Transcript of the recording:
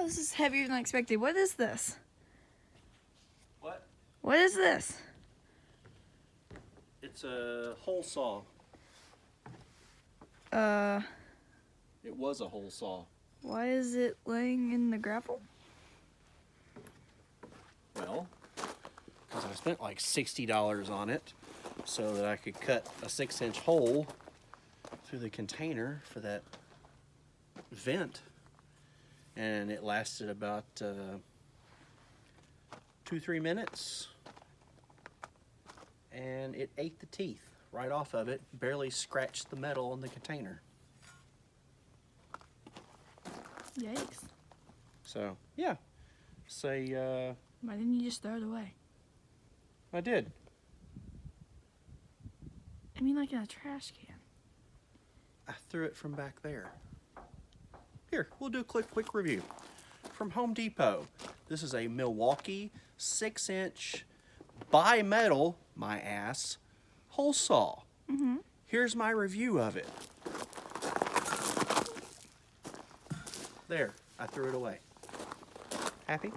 Wow, this is heavier than I expected. What is this? What? What is this? It's a hole saw. It was a hole saw. Why is it laying in the gravel? Well, because I spent like $60 on it so that I could cut a 6-inch hole through the container for that vent. And it lasted about 2-3 minutes. And it ate the teeth right off of it, barely scratched the metal in the container. Yikes. So, yeah. Say, Why didn't you just throw it away? I did. I mean, like in a trash can. I threw it from back there. Here, we'll do a quick review. From Home Depot, this is a Milwaukee 6-inch bimetal, my ass, hole saw. Mm-hmm. Here's my review of it. There, I threw it away. Happy?